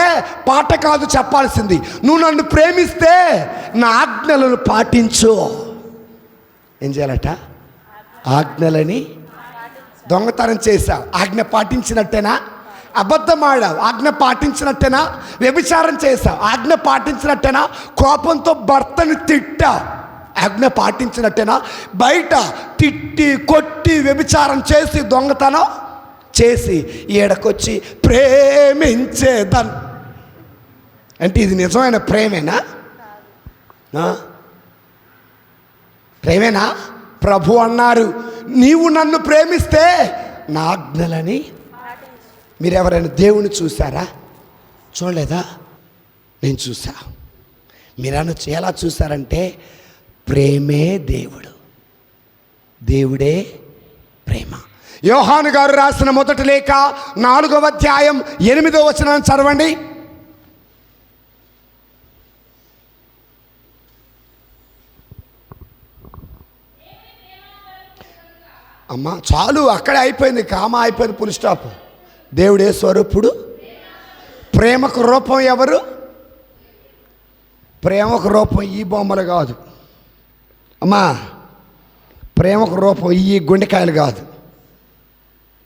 పాటే పాట కాదు చెప్పాల్సింది. నువ్వు నన్ను ప్రేమిస్తే నా ఆజ్ఞలను పాటించు. ఏం చేయాలట? ఆజ్ఞలని. దొంగతనం చేశావు, ఆజ్ఞ పాటించినట్టేనా? అబద్ధం ఆడావు, ఆజ్ఞ పాటించినట్టేనా? వ్యభిచారం చేశావు, ఆజ్ఞ పాటించినట్టేనా? కోపంతో భర్తని తిట్టావు, ఆజ్ఞ పాటించినట్టేనా? బయట తిట్టి కొట్టి వ్యభిచారం చేసి దొంగతనం చేసి ఈడకొచ్చి ప్రేమించేదన్ అంటే ఇది నిజమైన ప్రేమేనా? ప్రేమేనా? ప్రభు అన్నారు, నీవు నన్ను ప్రేమిస్తే నా ఆజ్ఞలని. మీరు ఎవరైనా దేవుని చూసారా? చూడలేదా? నేను చూసా. మీరన్నా ఎలా చూసారంటే, ప్రేమే దేవుడు, దేవుడే ప్రేమ. యోహాను గారు రాసిన మొదటి లేఖ 4వ అధ్యాయం 8వ వచనాన్ని చదవండి. అమ్మా చాలు, అక్కడే అయిపోయింది, కామ అయిపోయింది, ఫుల్ స్టాప్. దేవుడే స్వరూపుడు, ప్రేమకు రూపం ఎవరు? ప్రేమకు రూపం ఈ బొమ్మలు కాదు అమ్మా, ప్రేమకు రూపం ఈ గుండెకాయలు కాదు.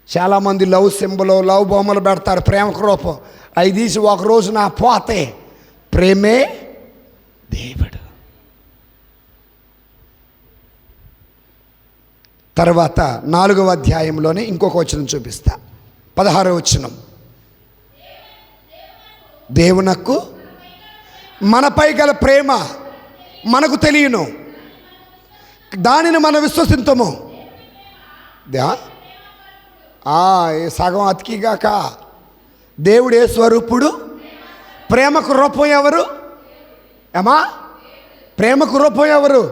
చాలామంది లవ్ సింబల్, లవ్ బొమ్మలు పెడతారు, ప్రేమకు రూపం. అవి తీసి ఒకరోజు నా పోతే ప్రేమే దేవుడు. తర్వాత 4వ అధ్యాయంలోనే ఇంకొక వచనం చూపిస్తా, 16వ వచనం. దేవునకు మనపై గల ప్రేమ మనకు తెలియను, దానిని మనం విశ్వసించము. సగం అతికిగాక. దేవుడే స్వరూపుడు, ప్రేమకు రూపం ఎవరు? ఏమా ప్రేమకు రూపం ఎవరు?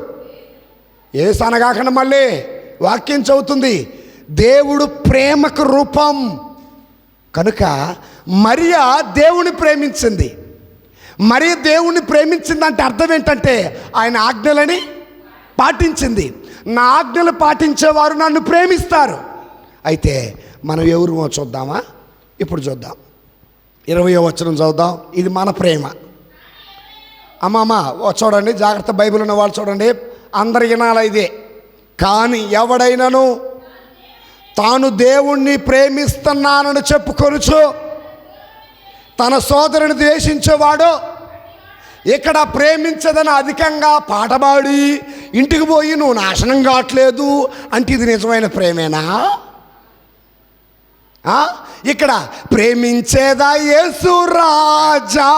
ఏ సనగాకుండా మళ్ళీ వాక్యం చదువుతుంది, దేవుడు ప్రేమకు రూపం. కనుక మరియా దేవుని ప్రేమించింది. మరియ దేవుణ్ణి ప్రేమించిందంటే అర్థం ఏంటంటే ఆయన ఆజ్ఞలని పాటించింది. నా ఆజ్ఞలు పాటించేవారు నన్ను ప్రేమిస్తారు. అయితే మనం ఎవరు చూద్దామా? ఇప్పుడు చూద్దాం. 20వ వచనం చదువుదాం. ఇది మన ప్రేమ. అమ్మమ్మ చూడండి, జాగ్రత్త, బైబిల్ ఉన్న వాళ్ళు చూడండి, అందరి వినాల ఇదే. కానీ ఎవడైనాను తాను దేవుణ్ణి ప్రేమిస్తున్నానని చెప్పుకొనుచు తన సోదరుని ద్వేషించేవాడు, ఇక్కడ ప్రేమించదని అధికంగా పాటపాడి ఇంటికి పోయి నువ్వు నాశనం కావట్లేదు అంటే ఇది నిజమైన ప్రేమేనా? ఇక్కడ ప్రేమించేదా యేసు రాజా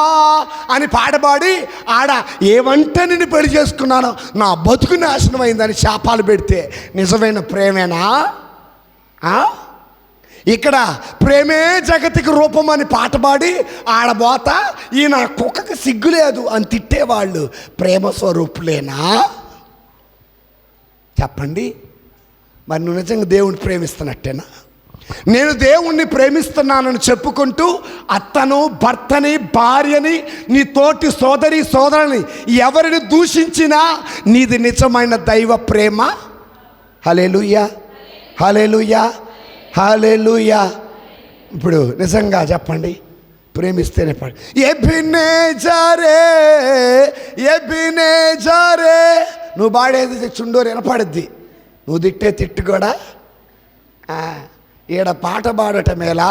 అని పాటపాడి ఆడ ఏమంటే నిన్ను పెళ్లి చేసుకున్నాను, నా బతుకు నాశనం అయిందని శాపాలు పెడితే నిజమైన ప్రేమేనా? ఇక్కడ ప్రేమే జగతికి రూపం అని పాటపాడి ఆడబోత ఈయన కుక్కకి సిగ్గులేదు అని తిట్టేవాళ్ళు ప్రేమ స్వరూపులేనా? చెప్పండి. మరి నువ్వు నిజంగా దేవుణ్ణి ప్రేమిస్తున్నట్టేనా? నేను దేవుణ్ణి ప్రేమిస్తున్నానని చెప్పుకుంటూ అత్తను, భర్తని, భార్యని, నీ తోటి సోదరి సోదరుని ఎవరిని దూషించినా నీది నిజమైన దైవ ప్రేమ? హల్లెలూయా, హల్లెలూయా, హల్లెలూయా. ఇప్పుడు నిజంగా చెప్పండి, ప్రేమిస్తేనే పాడు. ఎబినేజరే, ఎబినేజరే. నువ్వు పాడేది చుండూరు వినపడుద్ది, నువ్వు తిట్టే తిట్టు కూడా ఈడ పాట పాడటమేలా,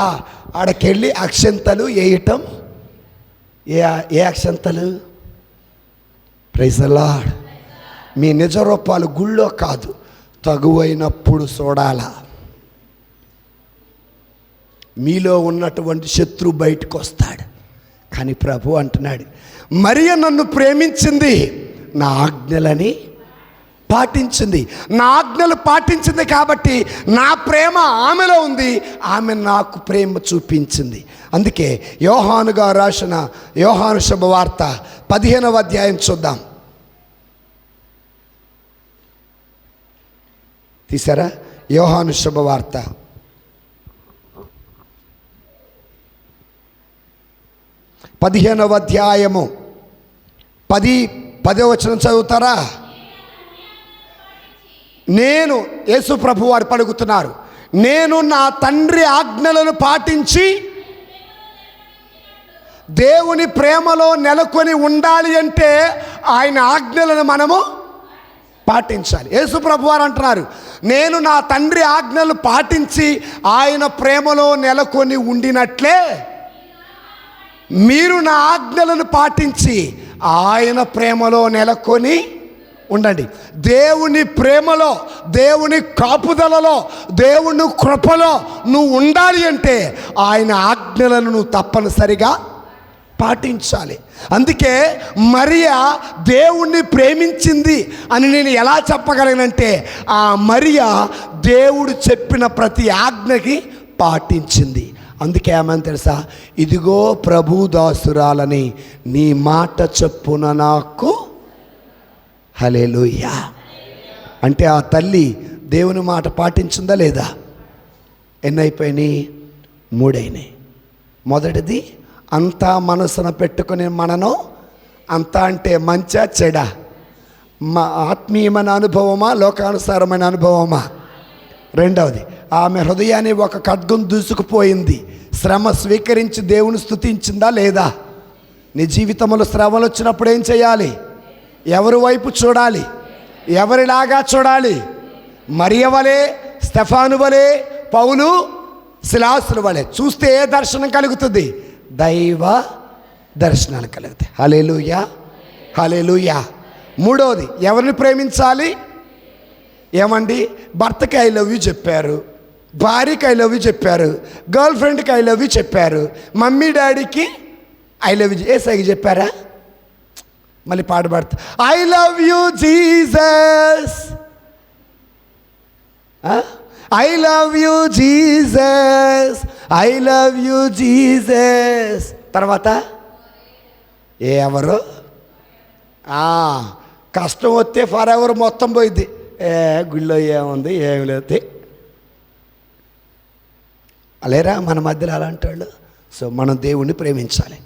ఆడకెళ్ళి అక్షంతలు వేయటం. ఏ అక్షంతలు? Praise the lord. మీ నిజ రూపాలు గుళ్ళో కాదు, తగువైనప్పుడు చూడాలా. మీలో ఉన్నటువంటి శత్రువు బయటకు వస్తాడు. కానీ ప్రభు అంటున్నాడు, మరియ నన్ను ప్రేమించింది, నా ఆజ్ఞలని పాటించింది. నా ఆజ్ఞలు పాటించింది కాబట్టి నా ప్రేమ ఆమెలో ఉంది, ఆమె నాకు ప్రేమ చూపించింది. అందుకే యోహాను గారు రాసిన యోహాను శుభవార్త 15వ అధ్యాయం చూద్దాం. తీసారా? యోహాను శుభవార్త 15వ అధ్యాయము 10వ వచనం చదువుతారా? నేను, యేసు ప్రభు వారు పలుకుతున్నారు, నేను నా తండ్రి ఆజ్ఞలను పాటించి దేవుని ప్రేమలో నెలకొని ఉండాలి అంటే ఆయన ఆజ్ఞలను మనము పాటించాలి. యేసు ప్రభు వారు అంటున్నారు, నేను నా తండ్రి ఆజ్ఞలు పాటించి ఆయన ప్రేమలో నెలకొని ఉండినట్లే మీరు నా ఆజ్ఞలను పాటించి ఆయన ప్రేమలో నెలకొని ఉండండి. దేవుని ప్రేమలో, దేవుని కాపుదలలో, దేవుని కృపలో నువ్వు ఉండాలి అంటే ఆయన ఆజ్ఞలను నువ్వు తప్పనిసరిగా పాటించాలి. అందుకే మరియా దేవుణ్ణి ప్రేమించింది అని నేను ఎలా చెప్పగలనంటే, ఆ మరియా దేవుడు చెప్పిన ప్రతి ఆజ్ఞకి పాటించింది. అందుకే ఏమని తెలుసా, ఇదిగో ప్రభు దాసురాలని నీ మాట చొప్పున నాకు. హల్లెలూయా. అంటే ఆ తల్లి దేవుని మాట పాటించిందా లేదా? ఎన్నైపోయినాయి? 3 అయినాయి. మొదటిది, అంతా మనసున పెట్టుకుని మనను, అంతా అంటే మంచా చెడా, మా ఆత్మీయమైన అనుభవమా లోకానుసారమైన అనుభవమా? రెండవది, ఆమె హృదయాన్ని ఒక ఖడ్గం దూసుకుపోయింది. శ్రమ స్వీకరించి దేవుని స్తుతించిందా లేదా? నీ జీవితంలో శ్రమలు వచ్చినప్పుడు ఏం చేయాలి? ఎవరి వైపు చూడాలి? ఎవరిలాగా చూడాలి? మరియ వలె, స్టెఫాను వలె, పౌలు, శిలాసుల వలె చూస్తే ఏ దర్శనం కలుగుతుంది? దైవ దర్శనాలు కలుగుతాయి. హల్లెలూయా, హల్లెలూయా. మూడవది, ఎవరిని ప్రేమించాలి? ఏమండి, భర్తకి ఐ లవ్ యూ చెప్పారు, భార్యకి ఐ లవ్ యూ చెప్పారు, గర్ల్ ఫ్రెండ్కి ఐ లవ్ యూ చెప్పారు, మమ్మీ డాడీకి ఐ లవ్ యూ ఏసైకి చెప్పారా? మళ్ళీ పాట పాడుతా, I love you Jesus, I love you Jesus, I love you Jesus. తర్వాత ఎవరు? కష్టం వస్తే ఫర్ ఎవర్ మొత్తం పోయింది. గుళ్ళో ఏముంది, ఏమి లేదు. అలారా మన మధ్యలో అలాంటి వాళ్ళు. సో మనం దేవుణ్ణి ప్రేమించాలి.